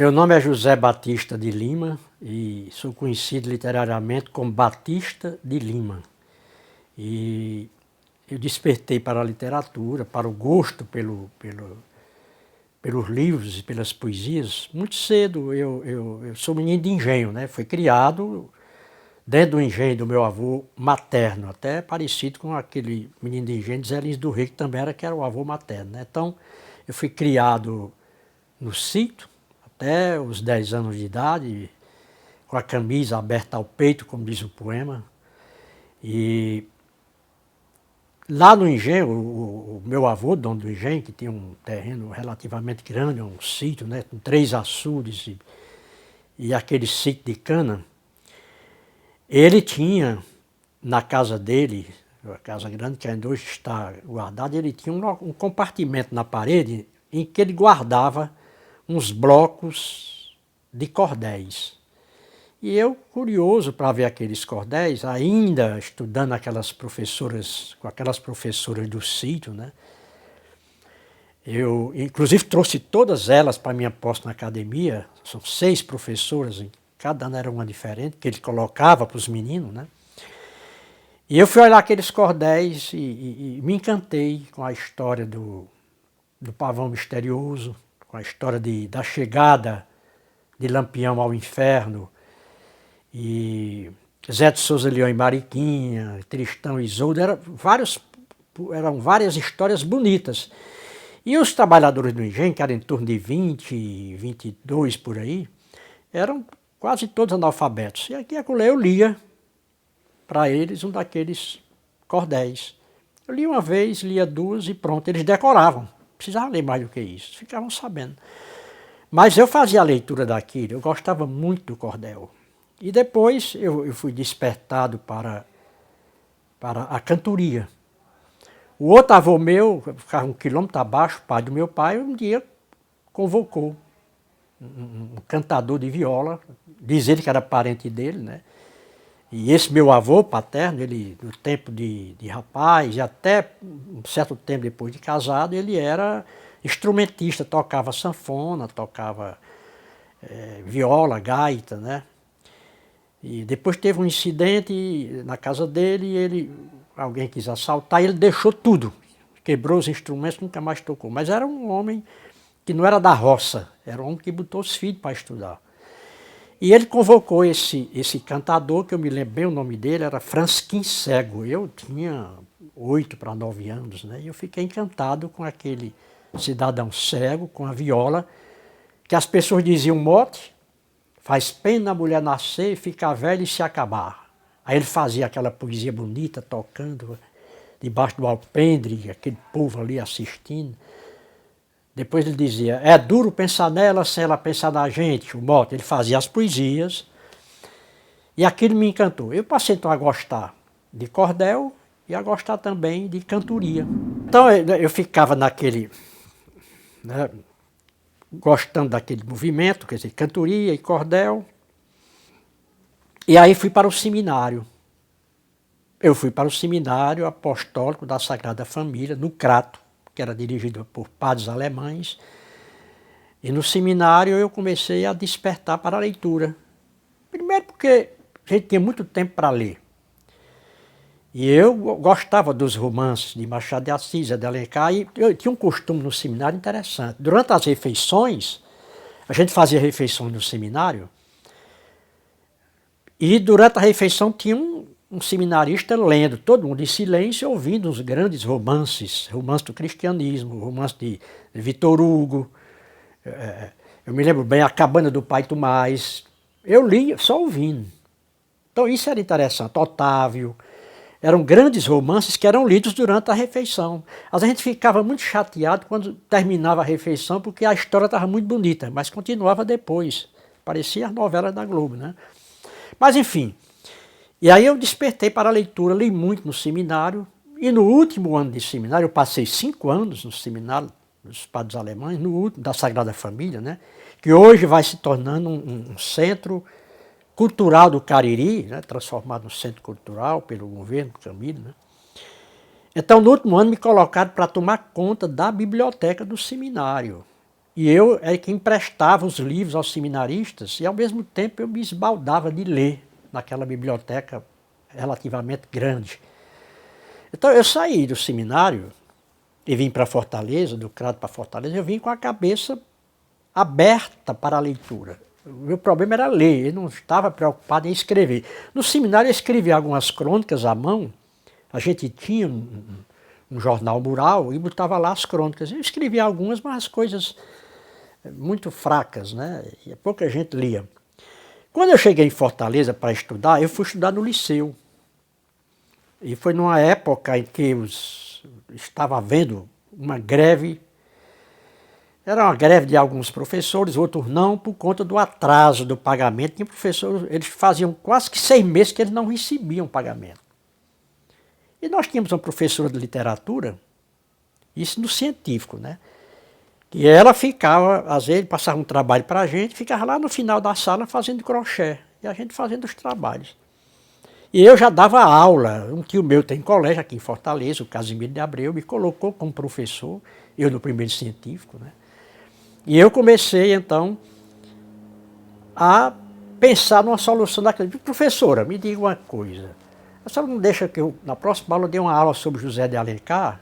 Meu nome é José Batista de Lima e sou conhecido literariamente como Batista de Lima. E eu despertei para a literatura, para o gosto pelos livros e pelas poesias muito cedo. Eu sou menino de engenho, né? Fui criado dentro do engenho do meu avô materno, até parecido com aquele menino de engenho de Zé Lins do Rio, que era o avô materno, né? Então, eu fui criado no sítio, até os 10 anos de idade, com a camisa aberta ao peito, como diz o poema. E lá no engenho, o meu avô, dono do engenho, que tinha um terreno relativamente grande, um sítio, né, com 3 açudes e aquele sítio de cana, ele tinha na casa dele, a casa grande que ainda hoje está guardada, ele tinha um compartimento na parede em que ele guardava uns blocos de cordéis. E eu, curioso para ver aqueles cordéis, ainda estudando com aquelas professoras do sítio, né? Eu, inclusive, trouxe todas elas para minha posse na academia, são 6 professoras, cada ano era uma diferente, que ele colocava para os meninos, né? E eu fui olhar aqueles cordéis e me encantei com a história do pavão misterioso, com a história da chegada de Lampião ao inferno, e Zé de Souza Leão e Mariquinha, Tristão e Isolda, eram várias histórias bonitas. E os trabalhadores do engenho, que eram em torno de 20, 22 por aí, eram quase todos analfabetos. E aqui eu lia para eles um daqueles cordéis. Eu li uma vez, lia 2 e pronto, eles decoravam. Não precisavam ler mais do que isso, ficavam sabendo. Mas eu fazia a leitura daquilo, eu gostava muito do cordel. E depois eu fui despertado para a cantoria. O outro avô meu, ficava 1 quilômetro abaixo, pai do meu pai, um dia convocou um cantador de viola, diz ele que era parente dele, né? E esse meu avô paterno, ele no tempo de rapaz, e até um certo tempo depois de casado, ele era instrumentista, tocava sanfona, tocava viola, gaita, né? E depois teve um incidente na casa dele e alguém quis assaltar e ele deixou tudo. Quebrou os instrumentos, nunca mais tocou. Mas era um homem que não era da roça, era um homem que botou os filhos para estudar. E ele convocou esse cantador, que eu me lembro bem o nome dele, era Fransquim Cego. Eu tinha 8 para 9 anos, né? E eu fiquei encantado com aquele cidadão cego, com a viola, que as pessoas diziam mote, faz pena a mulher nascer, ficar velha e se acabar. Aí ele fazia aquela poesia bonita, tocando debaixo do alpendre, aquele povo ali assistindo. Depois ele dizia, é duro pensar nela sem ela pensar na gente, o mote. Ele fazia as poesias e aquilo me encantou. Eu passei então a gostar de cordel e a gostar também de cantoria. Então eu ficava naquele, né, gostando daquele movimento, quer dizer, cantoria e cordel. E aí fui para o seminário. Eu fui para o seminário apostólico da Sagrada Família, no Crato, que era dirigido por padres alemães. E no seminário eu comecei a despertar para a leitura. Primeiro porque a gente tinha muito tempo para ler. E eu gostava dos romances de Machado de Assis, de Alencar, e eu tinha um costume no seminário interessante. Durante as refeições, a gente fazia refeições no seminário, e durante a refeição tinha um seminarista lendo, todo mundo em silêncio, ouvindo os grandes romances do cristianismo, romance de Vitor Hugo. Eu me lembro bem, A Cabana do Pai Tomás. Eu li só ouvindo. Então isso era interessante. Otávio. Eram grandes romances que eram lidos durante a refeição. A gente ficava muito chateado quando terminava a refeição, porque a história estava muito bonita, mas continuava depois. Parecia as novelas da Globo, né? Mas enfim. E aí eu despertei para a leitura, li muito no seminário, e no último ano de seminário, eu passei 5 anos no seminário dos padres alemães, no último, da Sagrada Família, né? Que hoje vai se tornando um centro cultural do Cariri, né? Transformado no centro cultural pelo governo Camilo, né? Então, no último ano, me colocaram para tomar conta da biblioteca do seminário. E eu é que emprestava os livros aos seminaristas e, ao mesmo tempo, eu me esbaldava de ler naquela biblioteca relativamente grande. Então, eu saí do seminário e vim para Fortaleza, do Crato para Fortaleza, eu vim com a cabeça aberta para a leitura. O meu problema era ler, eu não estava preocupado em escrever. No seminário eu escrevi algumas crônicas à mão, a gente tinha um jornal mural e botava lá as crônicas. Eu escrevi algumas, mas as coisas muito fracas, né? E pouca gente lia. Quando eu cheguei em Fortaleza para estudar, eu fui estudar no liceu. E foi numa época em que estava havendo uma greve. Era uma greve de alguns professores, outros não, por conta do atraso do pagamento. Tinha professores, eles faziam quase que 6 meses que eles não recebiam pagamento. E nós tínhamos uma professora de literatura, isso no científico, né? E ela ficava, às vezes, passava um trabalho para a gente, ficava lá no final da sala fazendo crochê, e a gente fazendo os trabalhos. E eu já dava aula, um tio meu tem colégio aqui em Fortaleza, o Casimiro de Abreu, me colocou como professor, eu no primeiro científico, né? E eu comecei, então, a pensar numa solução daquilo. Professora, me diga uma coisa, a senhora não deixa que eu, na próxima aula, dê uma aula sobre José de Alencar?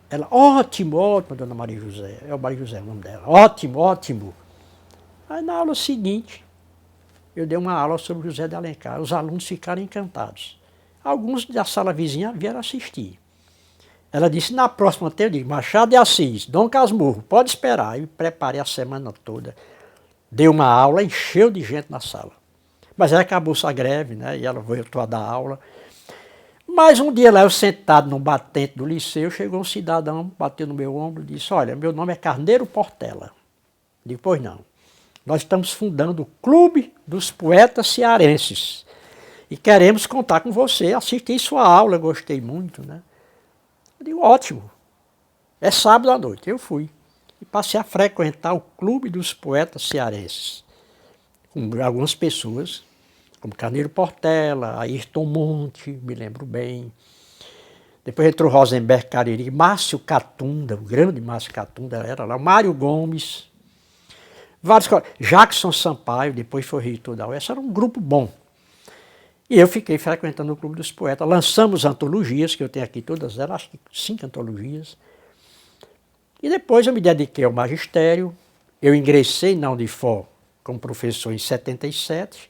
Ela, ótimo, ótimo, dona Maria José. É o Maria José o nome dela. Ótimo, ótimo. Aí na aula seguinte, eu dei uma aula sobre José de Alencar. Os alunos ficaram encantados. Alguns da sala vizinha vieram assistir. Ela disse, na próxima eu digo, Machado de Assis, Dom Casmurro, pode esperar. Eu preparei a semana toda. Dei uma aula, encheu de gente na sala. Mas aí acabou essa greve, né? E ela voltou a dar aula. Mas um dia lá, eu sentado num batente do liceu, chegou um cidadão, bateu no meu ombro e disse, olha, meu nome é Carneiro Portela. Eu digo, pois não. Nós estamos fundando o Clube dos Poetas Cearenses. E queremos contar com você. Assisti sua aula, gostei muito, né? Eu digo, ótimo. É sábado à noite. Eu fui. E passei a frequentar o Clube dos Poetas Cearenses. Com algumas pessoas, como Carneiro Portela, Ayrton Monte, me lembro bem. Depois entrou Rosenberg Cariri, Márcio Catunda, o grande Márcio Catunda era lá, Mário Gomes, vários, Jackson Sampaio, depois foi reitor da UES, era um grupo bom. E eu fiquei frequentando o Clube dos Poetas, lançamos antologias, que eu tenho aqui todas elas, acho que 5 antologias. E depois eu me dediquei ao magistério, eu ingressei na Unifor como professor em 77,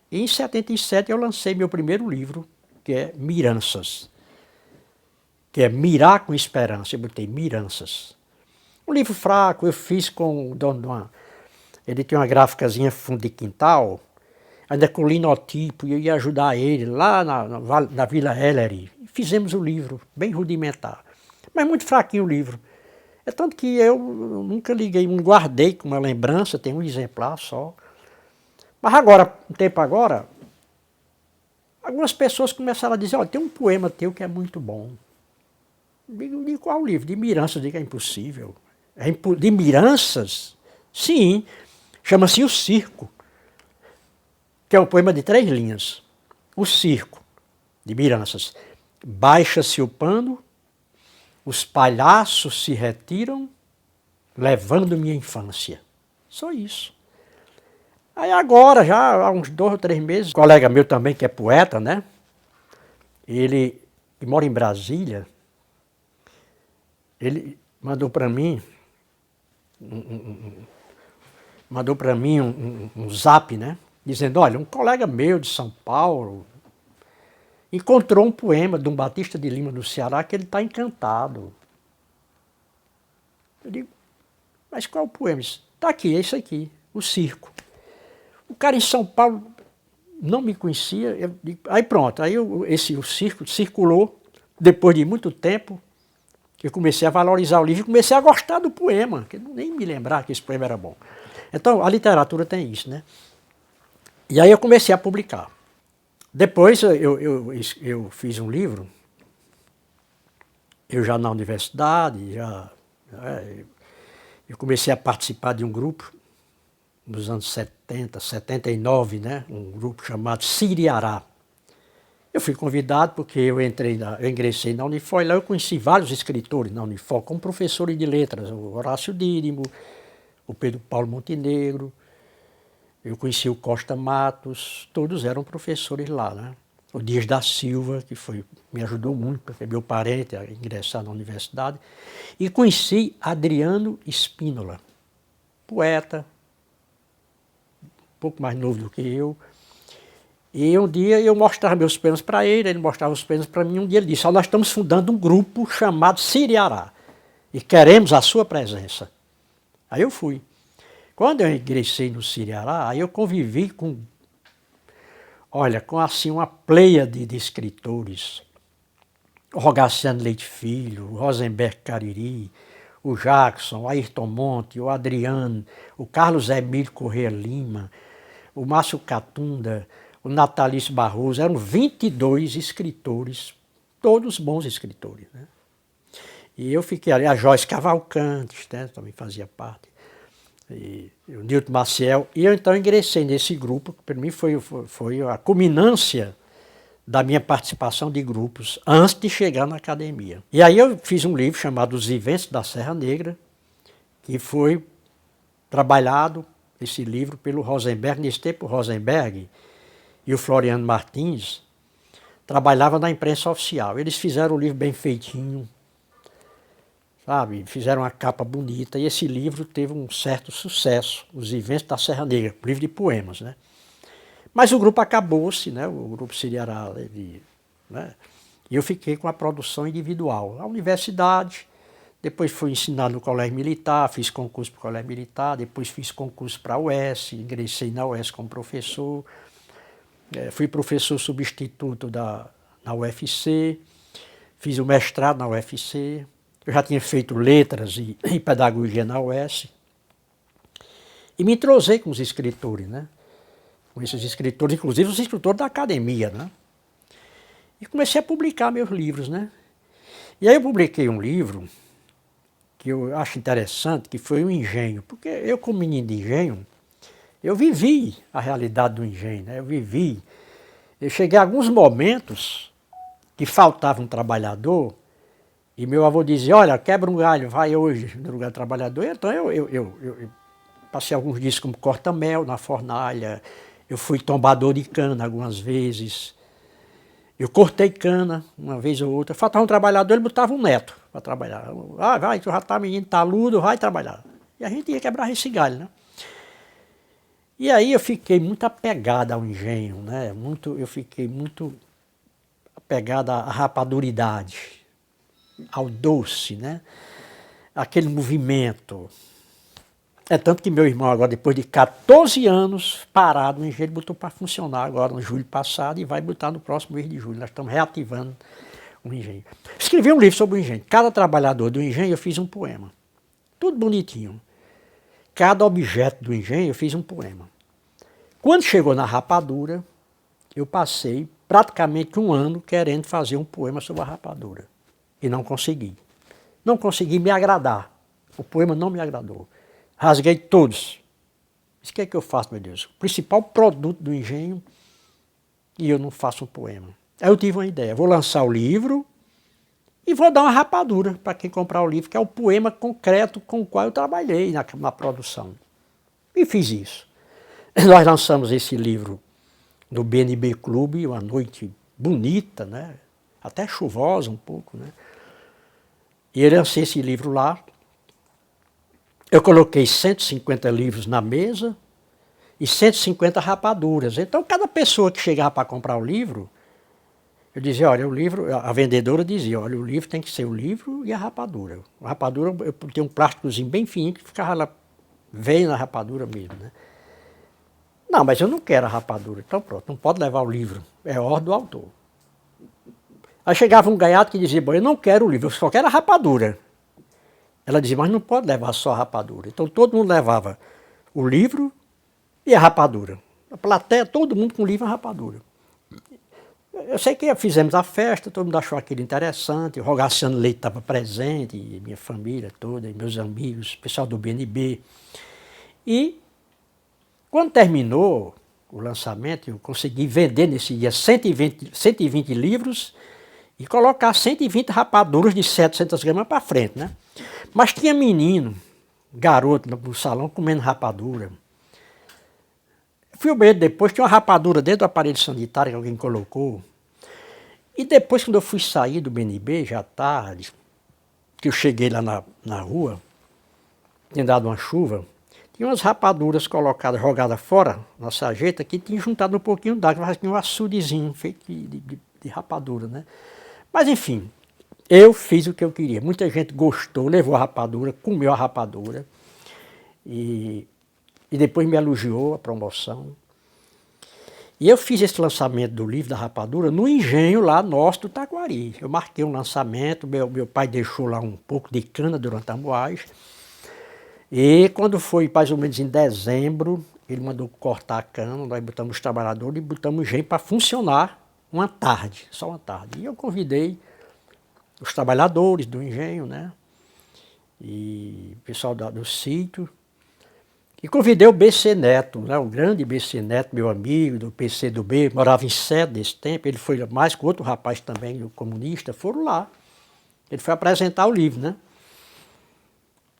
e em 77 eu lancei meu primeiro livro, que é Miranças, que é Mirar com Esperança. Eu botei Miranças. Um livro fraco, eu fiz com o dono de uma... Ele tinha uma gráficazinha fundo de quintal, ainda com linotipo, e eu ia ajudar ele lá na Vila Ellery. Fizemos o livro, bem rudimentar, mas muito fraquinho o livro. É tanto que eu nunca liguei, não guardei com uma lembrança, tem um exemplar só. Mas agora, um tempo agora, algumas pessoas começaram a dizer, olha, tem um poema teu que é muito bom. De qual livro? De Miranças, eu digo, é impossível. De Miranças? Sim, chama-se O Circo, que é um poema de 3 linhas. O Circo, de Miranças. Baixa-se o pano, os palhaços se retiram, levando minha infância. Só isso. Aí agora, já há uns 2 ou 3 meses, um colega meu também, que é poeta, né? Ele que mora em Brasília, ele mandou para mim um zap, né? Dizendo, olha, um colega meu de São Paulo encontrou um poema de um Batista de Lima do Ceará que ele está encantado. Eu digo, mas qual é o poema? Está aqui, é isso aqui, O Circo. O cara em São Paulo não me conhecia, aí pronto, aí o circo circulou, depois de muito tempo, eu comecei a valorizar o livro e comecei a gostar do poema, que nem me lembrar que esse poema era bom. Então, a literatura tem isso, né? E aí eu comecei a publicar. Depois eu fiz um livro, eu já na universidade, eu comecei a participar de um grupo, nos anos 70, 79, né? Um grupo chamado Siriará. Eu fui convidado porque eu ingressei na Unifor, e lá eu conheci vários escritores na Unifor, como professores de letras, o Horácio Dídimo, o Pedro Paulo Montenegro, eu conheci o Costa Matos, todos eram professores lá, né? O Dias da Silva, que me ajudou muito, porque é meu parente a ingressar na universidade, e conheci Adriano Spínola, poeta, um pouco mais novo do que eu. E um dia eu mostrava meus poemas para ele mostrava os poemas para mim. Um dia ele disse: nós estamos fundando um grupo chamado Siriará e queremos a sua presença. Aí eu fui. Quando eu ingressei no Siriará, aí eu convivi com assim uma pleiade de escritores. O Rogaciano Leite Filho, o Rosenberg Cariri, o Jackson, o Ayrton Monte, o Adriano, o Carlos Emílio Corrêa Lima, o Márcio Catunda, o Natalício Barroso. Eram 22 escritores, todos bons escritores, né? E eu fiquei ali, a Joyce Cavalcante, né, também fazia parte, e o Nilton Maciel. E eu então ingressei nesse grupo, que para mim foi a culminância da minha participação de grupos antes de chegar na academia. E aí eu fiz um livro chamado Os Viventes da Serra Negra, que foi trabalhado, esse livro, pelo Rosenberg. Nesse tempo, o Rosenberg e o Floriano Martins trabalhavam na imprensa oficial. Eles fizeram o livro bem feitinho, sabe? Fizeram uma capa bonita, e esse livro teve um certo sucesso, Os Viventes da Serra Negra, um livro de poemas, né? Mas o grupo acabou-se, né? O grupo Siriará, né? E eu fiquei com a produção individual. A universidade, depois fui ensinado no colégio militar, fiz concurso para o colégio militar, depois fiz concurso para a UES, ingressei na UES como professor, fui professor substituto na UFC, fiz o mestrado na UFC, eu já tinha feito letras e pedagogia na UES, e me entrosei com os escritores, né? Com esses escritores, inclusive os escritores da academia, né? E comecei a publicar meus livros, né? E aí eu publiquei um livro que eu acho interessante, que foi o Engenho, porque eu, como menino de engenho, eu vivi a realidade do engenho, né? Eu cheguei a alguns momentos que faltava um trabalhador, e meu avô dizia: olha, quebra um galho, vai hoje no lugar do trabalhador. Então eu passei alguns dias como corta-mel na fornalha, eu fui tombador de cana algumas vezes, eu cortei cana uma vez ou outra. Faltava um trabalhador, ele botava um neto para trabalhar. Ah, vai, tu já tá menino taludo, vai trabalhar. E a gente ia quebrar esse galho, né? E aí eu fiquei muito apegado ao engenho, né? Eu fiquei muito apegado à rapaduridade, ao doce, né? Aquele movimento. É tanto que meu irmão agora, depois de 14 anos parado no engenho, ele botou para funcionar agora no julho passado e vai botar no próximo mês de julho. Nós estamos reativando o engenho. Escrevi um livro sobre o engenho. Cada trabalhador do engenho eu fiz um poema. Tudo bonitinho. Cada objeto do engenho eu fiz um poema. Quando chegou na rapadura, eu passei praticamente um ano querendo fazer um poema sobre a rapadura. E não consegui. Não consegui me agradar. O poema não me agradou. Rasguei todos. Mas o que é que eu faço, meu Deus? O principal produto do engenho, e eu não faço um poema. Aí eu tive uma ideia. Vou lançar o livro e vou dar uma rapadura para quem comprar o livro, que é o poema concreto com o qual eu trabalhei na produção. E fiz isso. Nós lançamos esse livro no BNB Clube, uma noite bonita, né? Até chuvosa um pouco, né? E eu lancei esse livro lá. Eu coloquei 150 livros na mesa e 150 rapaduras. Então, cada pessoa que chegava para comprar o livro, eu dizia: olha, o livro, a vendedora dizia: olha, o livro tem que ser o livro e a rapadura. A rapadura, eu tenho um plásticozinho bem fininho que ficava lá, veio na rapadura mesmo, né? Não, mas eu não quero a rapadura. Então pronto, não pode levar o livro, é ordem do autor. Aí chegava um gaiato que dizia: bom, eu não quero o livro, eu só quero a rapadura. Ela dizia: mas não pode levar só a rapadura. Então todo mundo levava o livro e a rapadura. A plateia, todo mundo com o livro e a rapadura. Eu sei que fizemos a festa, todo mundo achou aquilo interessante, o Rogaciano Leite estava presente, e minha família toda, e meus amigos, o pessoal do BNB. E quando terminou, o lançamento, eu consegui vender nesse dia 120 livros e colocar 120 rapaduras de 700 gramas para frente, né? Mas tinha menino, garoto no salão comendo rapadura. Fui ao banheiro depois, tinha uma rapadura dentro do aparelho sanitário que alguém colocou. E depois, quando eu fui sair do BNB, já tarde, que eu cheguei lá na rua, tinha dado uma chuva, tinha umas rapaduras colocadas, jogadas fora na sarjeta, que tinha juntado um pouquinho d'água, mas tinha um açudezinho feito de rapadura, né? Mas enfim, eu fiz o que eu queria. Muita gente gostou, levou a rapadura, comeu a rapadura e depois me elogiou a promoção. E eu fiz esse lançamento do livro da rapadura no engenho lá nosso do Taquari. Eu marquei um lançamento, meu pai deixou lá um pouco de cana durante a moagem. E quando foi mais ou menos em dezembro, ele mandou cortar a cana, nós botamos os trabalhadores e botamos engenho para funcionar uma tarde, só uma tarde. E eu convidei os trabalhadores do engenho, né? E o pessoal do sítio. E convidei o BC Neto, né? O grande BC Neto, meu amigo do PCdoB, morava em Sé desse tempo, ele foi mais com outro rapaz também, o comunista, foram lá. Ele foi apresentar o livro, né?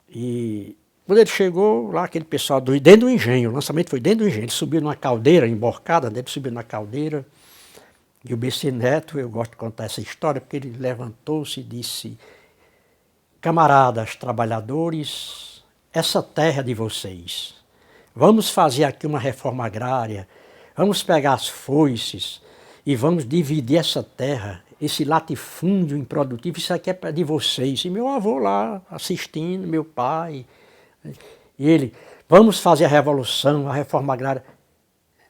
E quando ele chegou lá, aquele pessoal dentro do engenho, o lançamento foi dentro do engenho, ele subiu numa caldeira, emborcada, ele subiu na caldeira, e o BC Neto, eu gosto de contar essa história, porque ele levantou-se e disse: camaradas trabalhadores, essa terra é de vocês. Vamos fazer aqui uma reforma agrária, vamos pegar as foices e vamos dividir essa terra, esse latifúndio improdutivo, isso aqui é de vocês. E meu avô lá assistindo, meu pai, e ele, vamos fazer a revolução, a reforma agrária.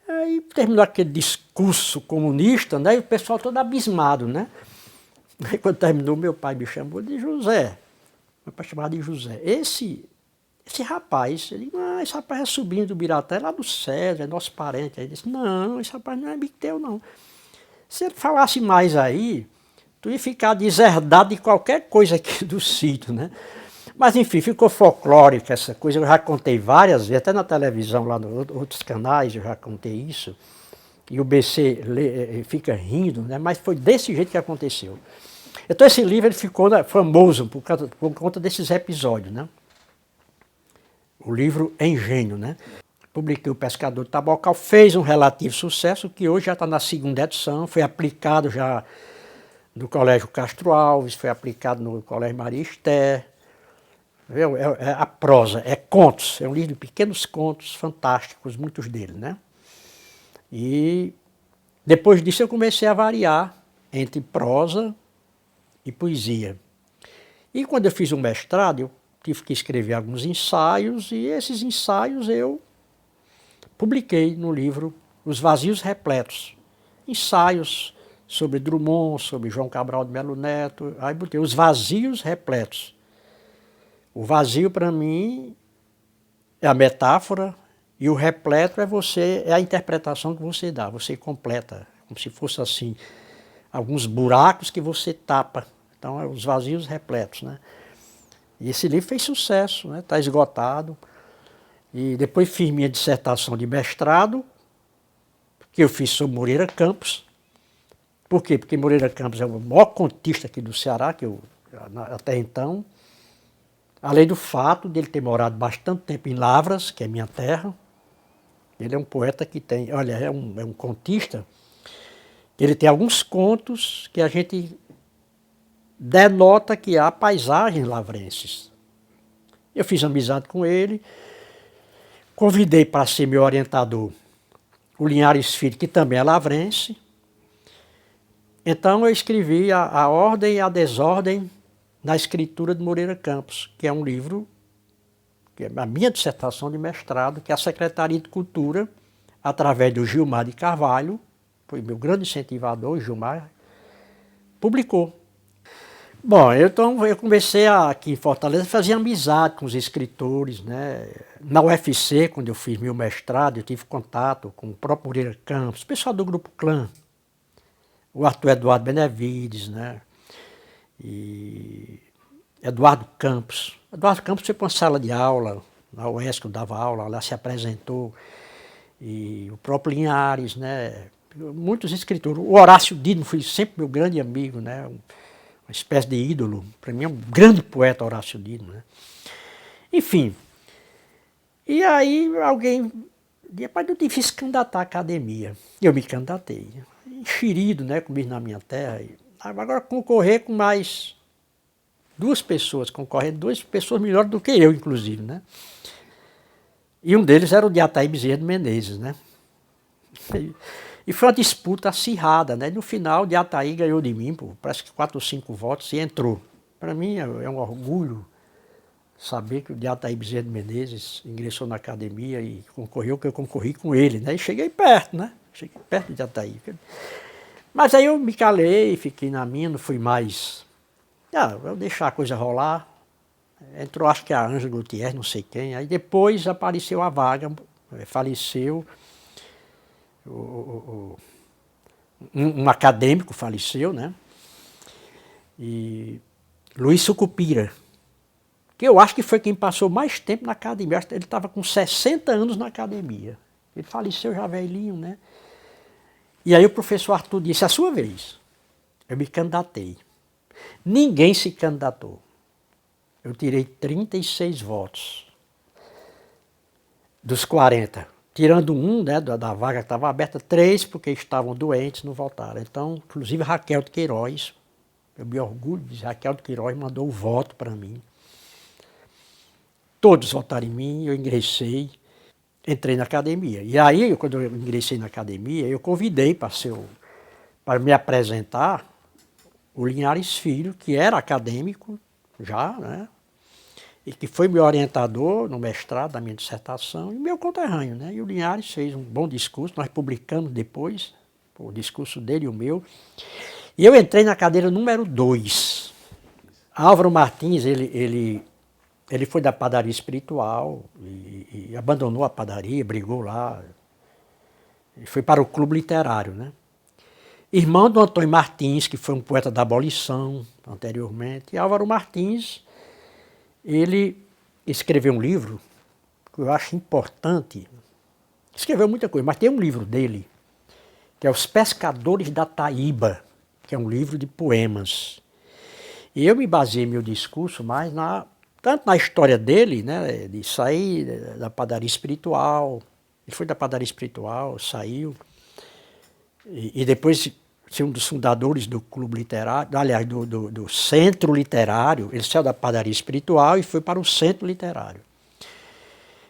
Aí terminou aquele discurso comunista, né? E o pessoal todo abismado, né? Aí quando terminou, meu pai me chamou de José. Meu pai chamava de José. Esse rapaz, ele disse, esse rapaz é sobrinho do Biratã, é lá do César, é nosso parente. Aí ele disse, não, esse rapaz não é amigo teu, não. Se ele falasse mais aí, tu ia ficar deserdado de qualquer coisa aqui do sítio, né? Mas enfim, ficou folclórica essa coisa, eu já contei várias vezes, até na televisão, lá nos outros canais, eu já contei isso. E o BC fica rindo, né? Mas foi desse jeito que aconteceu. Então esse livro ele ficou famoso por conta desses episódios, né? O livro Engenho, né? Publiquei O Pescador de Tabocal, fez um relativo sucesso, que hoje já está na segunda edição, foi aplicado já no Colégio Castro Alves, foi aplicado no Colégio Maria Esther. É a prosa, é contos, é um livro de pequenos contos fantásticos, muitos deles, né? E depois disso eu comecei a variar entre prosa e poesia. E quando eu fiz o mestrado, eu tive que escrever alguns ensaios, e esses ensaios eu publiquei no livro Os Vazios Repletos. Ensaios sobre Drummond, sobre João Cabral de Melo Neto, aí botei Os Vazios Repletos. O vazio, para mim, é a metáfora, e o repleto é a interpretação que você dá, você completa, como se fosse assim, alguns buracos que você tapa. Então, é os vazios repletos, né? E esse livro fez sucesso, né? Está esgotado. E depois fiz minha dissertação de mestrado, que eu fiz sobre Moreira Campos. Por quê? Porque Moreira Campos é o maior contista aqui do Ceará, que eu, até então. Além do fato de ele ter morado bastante tempo em Lavras, que é minha terra. Ele é um poeta que tem, olha, é um contista. Ele tem alguns contos que a gente denota que há paisagens lavrenses. Eu fiz amizade com ele, convidei para ser meu orientador o Linhares Filho, que também é lavrense. Então eu escrevi a Ordem e a Desordem na Escritura de Moreira Campos, que é um livro, que é a minha dissertação de mestrado, que a Secretaria de Cultura, através do Gilmar de Carvalho, foi meu grande incentivador, o Gilmar, publicou. Bom, então eu comecei aqui em Fortaleza a fazer amizade com os escritores, né? Na UFC, quando eu fiz meu mestrado, eu tive contato com o próprio Moreira Campos, o pessoal do Grupo Clã, o Arthur Eduardo Benevides, né? E Eduardo Campos. Eduardo Campos foi para uma sala de aula, na UESC, eu dava aula, lá se apresentou. e o próprio Linhares, né? Muitos escritores. O Horácio Dino foi sempre meu grande amigo, né? Uma espécie de ídolo. Para mim é um grande poeta, Horácio Dino, né? Enfim. E aí alguém disse, mas eu devia se candidatar à academia. E eu me candidatei. Enxerido, né? Como diz na minha terra. Agora concorrer com mais duas pessoas, concorrendo, duas pessoas melhores do que eu, inclusive, né? E um deles era o de Ataí Bezerra de Menezes, né? E foi uma disputa acirrada, né? No final, o de Ataí ganhou de mim, por parece que 4 ou 5 votos, e entrou. Para mim é um orgulho saber que o de Ataí Bezerra de Menezes ingressou na academia e concorreu, que eu concorri com ele, né? E cheguei perto, né? Cheguei perto de Ataí. Mas aí eu me calei, fiquei na minha, não fui mais... vou deixar a coisa rolar. Entrou, acho que a Ângela Gutierrez, não sei quem. Aí depois apareceu a vaga, faleceu. Um acadêmico faleceu, né? E Luiz Sucupira, que eu acho que foi quem passou mais tempo na academia. Ele estava com 60 anos na academia. Ele faleceu já velhinho, né? E aí o professor Arthur disse, a sua vez. Eu me candidatei. Ninguém se candidatou. Eu tirei 36 votos dos 40. Tirando um, né, da vaga que estava aberta, 3 porque estavam doentes, não votaram. Então, inclusive Raquel de Queiroz, eu me orgulho de dizer, Raquel de Queiroz mandou o voto para mim. Todos votaram em mim, eu ingressei, entrei na academia. E aí, quando eu ingressei na academia, eu convidei para me apresentar o Linhares Filho, que era acadêmico já, né? E que foi meu orientador no mestrado da minha dissertação, e meu conterrâneo, né? E o Linhares fez um bom discurso, nós publicamos depois, o discurso dele e o meu. E eu entrei na cadeira número 2. Álvaro Martins, ele foi da padaria espiritual e abandonou a padaria, brigou lá, e foi para o clube literário, né? Irmão do Antônio Martins, que foi um poeta da abolição anteriormente, e Álvaro Martins, ele escreveu um livro que eu acho importante. Escreveu muita coisa, mas tem um livro dele, que é Os Pescadores da Taíba, que é um livro de poemas. E eu me baseei meu discurso mais tanto na história dele, né, de sair da padaria espiritual. Ele foi da padaria espiritual, saiu, e depois ser um dos fundadores do clube literário, aliás, do centro literário. Ele saiu da padaria espiritual e foi para o centro literário.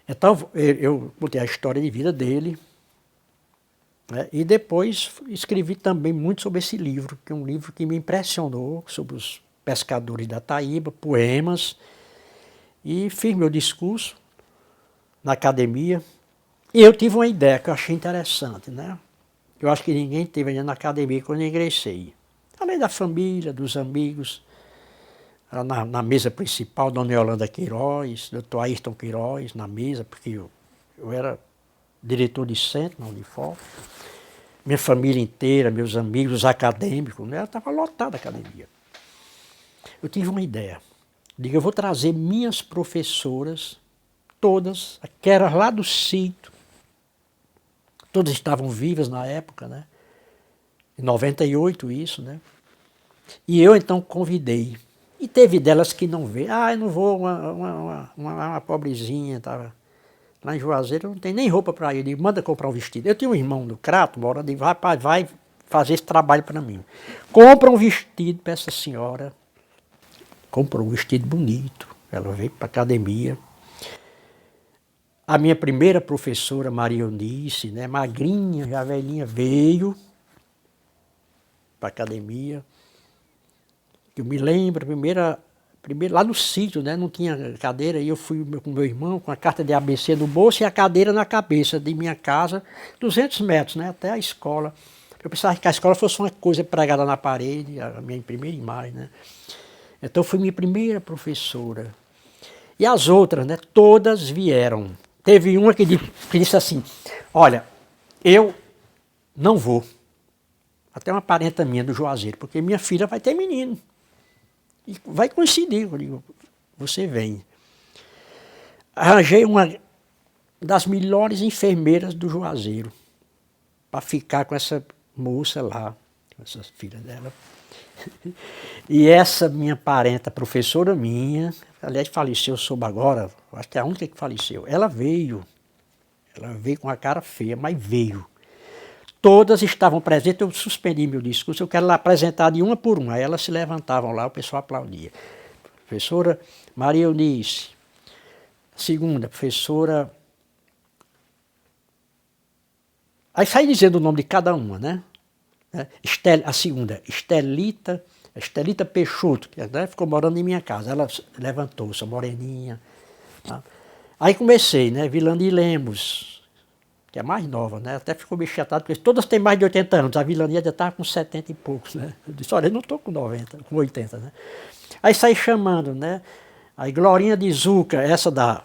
Então, eu contei a história de vida dele, né, e depois escrevi também muito sobre esse livro, que é um livro que me impressionou, sobre os pescadores da Taíba, poemas, e fiz meu discurso na academia. E eu tive uma ideia que eu achei interessante, né? Eu acho que ninguém teve ainda na academia quando eu ingressei. Além da família, dos amigos, na mesa principal, Dona Yolanda Queiroz, Dr. Ayrton Queiroz, na mesa, porque eu era diretor de centro na Unifor. Minha família inteira, meus amigos, os acadêmicos, né? Estava lotada a academia. Eu tive uma ideia. Digo, eu vou trazer minhas professoras, todas, aquelas lá do sítio. Todas estavam vivas na época, né? Em 98 isso, né? E eu então convidei. E teve delas que não veio. Eu não vou, uma pobrezinha, estava lá em Juazeiro, não tem nem roupa para ir. Eu digo, manda comprar um vestido. Eu tinha um irmão no Crato, morando, eu digo, rapaz, vai fazer esse trabalho para mim. Compra um vestido para essa senhora. Comprou um vestido bonito. Ela veio para a academia. A minha primeira professora, Maria Eunice, né, magrinha, já velhinha, veio para a academia. Eu me lembro, primeiro lá no sítio, né, não tinha cadeira, e eu fui com meu irmão com a carta de ABC no bolso e a cadeira na cabeça de minha casa, 200 metros, né, até a escola. Eu pensava que a escola fosse uma coisa pregada na parede, a minha primeira imagem, né. Então foi minha primeira professora. E as outras, né, todas vieram. Teve uma que disse assim, olha, eu não vou. Até uma parenta minha do Juazeiro, porque minha filha vai ter menino. E vai coincidir, eu digo, você vem. Arranjei uma das melhores enfermeiras do Juazeiro, para ficar com essa moça lá, com essa filha dela. E essa minha parenta, professora minha, aliás, faleceu, eu soube agora, acho que é a única que faleceu, ela veio com a cara feia, mas veio. Todas estavam presentes, eu suspendi meu discurso, eu quero lá apresentar de uma por uma. Aí elas se levantavam lá, o pessoal aplaudia. Professora Maria Eunice, segunda, professora... Aí sai dizendo o nome de cada uma, né? A segunda, Estelita Peixoto, que ficou morando em minha casa. Ela levantou-se, moreninha. Tá? Aí comecei, né? Vilani Lemos, que é mais nova, né? Até ficou meio chateado, porque todas têm mais de 80 anos. A Vilani já estava com 70 e poucos, né? Eu disse, olha, eu não estou com 90, com 80, né? Aí saí chamando, né? Aí Glorinha de Zuca, essa da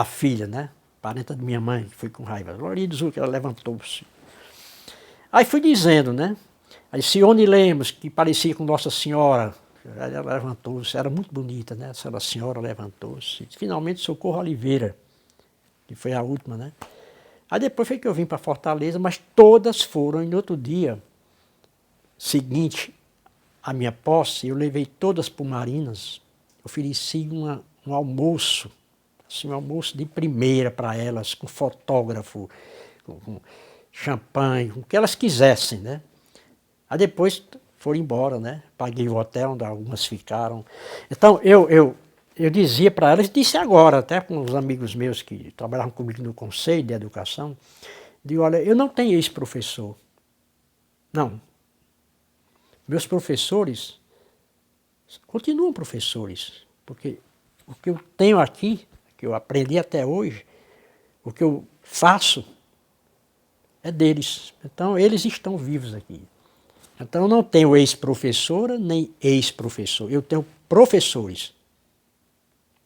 filha, né? Parenta de minha mãe, que foi com raiva. Glorinha de Zuca, ela levantou-se. Aí fui dizendo, né? Aí Cione Lemos, que parecia com Nossa Senhora, ela levantou-se, era muito bonita, né? Essa senhora levantou-se. Finalmente Socorro Oliveira, que foi a última, né? Aí depois foi que eu vim para Fortaleza, mas todas foram, e no outro dia seguinte, a minha posse, eu levei todas para o Marinas, ofereci um almoço, assim, um almoço de primeira para elas, com fotógrafo, com champanhe, com o que elas quisessem, né? Aí depois foram embora, né? Paguei o hotel onde algumas ficaram. Então eu dizia para elas, disse agora, até com os amigos meus que trabalhavam comigo no Conselho de Educação, digo, olha, eu não tenho ex-professor. Não. Meus professores continuam professores, porque o que eu tenho aqui, que eu aprendi até hoje, o que eu faço é deles. Então, eles estão vivos aqui. Então, eu não tenho ex-professora nem ex-professor. Eu tenho professores.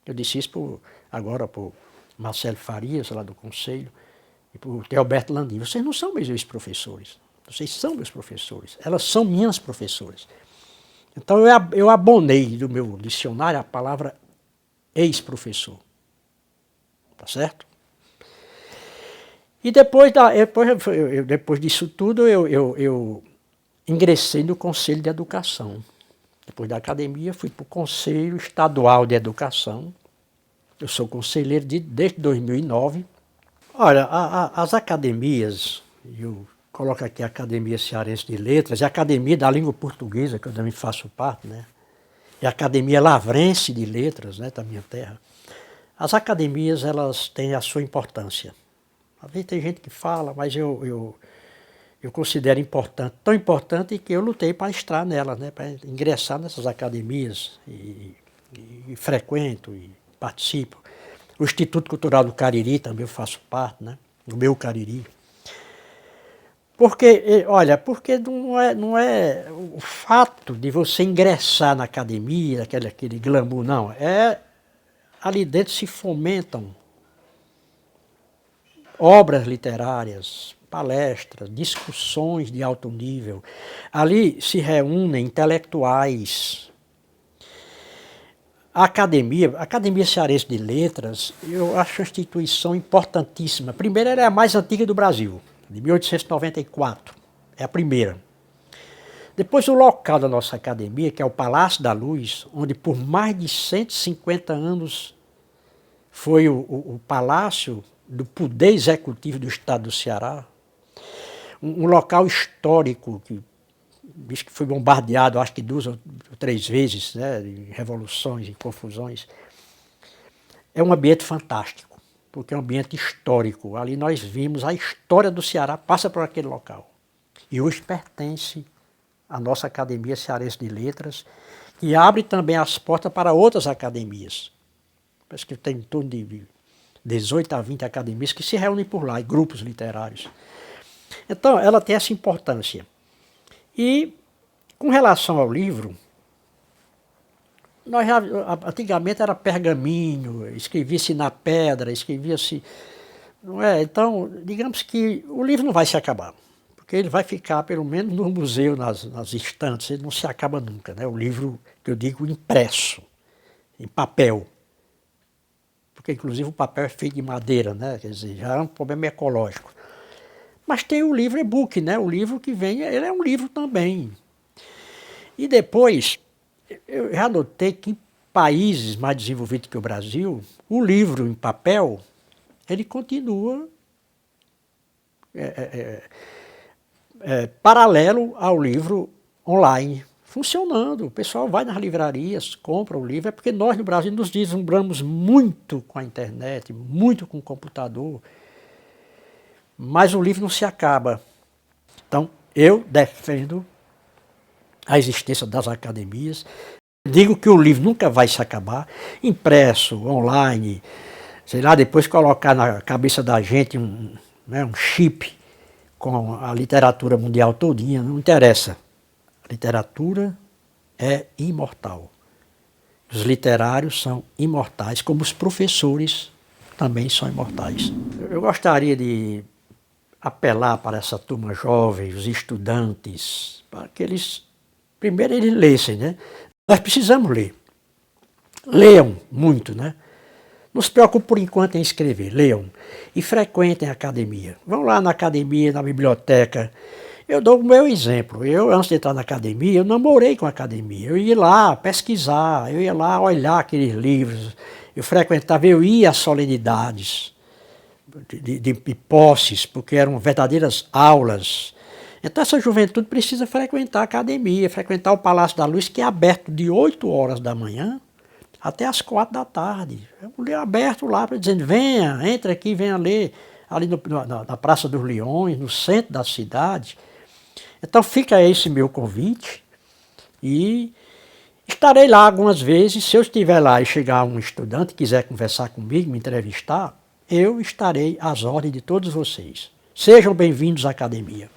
Eu disse isso agora para o Marcelo Farias, lá do Conselho, e para o Teoberto Landim. Vocês não são meus ex-professores. Vocês são meus professores. Elas são minhas professoras. Então, eu abonei do meu dicionário a palavra ex-professor. Tá certo? E depois disso tudo, eu ingressei no Conselho de Educação. Depois da academia, fui para o Conselho Estadual de Educação. Eu sou conselheiro desde 2009. Olha, as academias, eu coloco aqui a Academia Cearense de Letras, e a Academia da Língua Portuguesa, que eu também faço parte, né? E a Academia Lavrense de Letras, né, da minha terra. As academias, elas têm a sua importância. Às vezes tem gente que fala, mas eu considero importante, tão importante que eu lutei para entrar nela, né, para ingressar nessas academias e frequento e participo. O Instituto Cultural do Cariri também eu faço parte, né, do meu Cariri. Porque, olha, porque não é o fato de você ingressar na academia, aquele glamour, não. Ali dentro se fomentam obras literárias, palestras, discussões de alto nível. Ali se reúnem intelectuais. A Academia Cearense de Letras, eu acho uma instituição importantíssima. Primeiro, ela é a mais antiga do Brasil, de 1894. É a primeira. Depois, o local da nossa academia, que é o Palácio da Luz, onde por mais de 150 anos foi o palácio do Poder Executivo do Estado do Ceará, um local histórico que foi bombardeado, acho que 2 ou 3 vezes, né, em revoluções e confusões. É um ambiente fantástico, porque é um ambiente histórico. Ali nós vimos a história do Ceará, passa por aquele local. E hoje pertence à nossa Academia Cearense de Letras, que abre também as portas para outras academias. Parece que tem em torno de 18 a 20 academias que se reúnem por lá, e grupos literários. Então, ela tem essa importância. E, com relação ao livro, antigamente era pergaminho, escrevia-se na pedra, escrevia-se... Não é? Então, digamos que o livro não vai se acabar, porque ele vai ficar, pelo menos, no museu, nas estantes, ele não se acaba nunca, né? O livro, que eu digo, impresso, em papel. porque inclusive o papel é feito de madeira, né? Quer dizer, já é um problema ecológico. Mas tem o livro e-book, né? O livro que vem, ele é um livro também. E depois, eu já notei que em países mais desenvolvidos que o Brasil, o livro em papel, ele continua paralelo ao livro online, funcionando. O pessoal vai nas livrarias, compra o livro, é porque nós no Brasil nos deslumbramos muito com a internet, muito com o computador, mas o livro não se acaba. Então, eu defendo a existência das academias, digo que o livro nunca vai se acabar, impresso, online, sei lá, depois colocar na cabeça da gente um chip com a literatura mundial todinha, não interessa. A literatura é imortal. Os literários são imortais, como os professores também são imortais. Eu gostaria de apelar para essa turma jovem, os estudantes, para que eles, primeiro eles lessem, né? Nós precisamos ler. Leiam muito, né? Não se preocupe por enquanto em escrever, leiam e frequentem a academia. Vão lá na academia, na biblioteca. Eu dou o meu exemplo. Eu, antes de entrar na academia, eu namorei com a academia. Eu ia lá pesquisar, eu ia lá olhar aqueles livros, eu frequentava, eu ia às solenidades de posses, porque eram verdadeiras aulas. Então essa juventude precisa frequentar a academia, frequentar o Palácio da Luz, que é aberto de 8 horas da manhã até as 4 da tarde. É aberto lá, dizendo, venha, entre aqui, venha ler, ali na Praça dos Leões, no centro da cidade. Então fica esse meu convite e estarei lá algumas vezes. Se eu estiver lá e chegar um estudante e quiser conversar comigo, me entrevistar, eu estarei às ordens de todos vocês. Sejam bem-vindos à academia.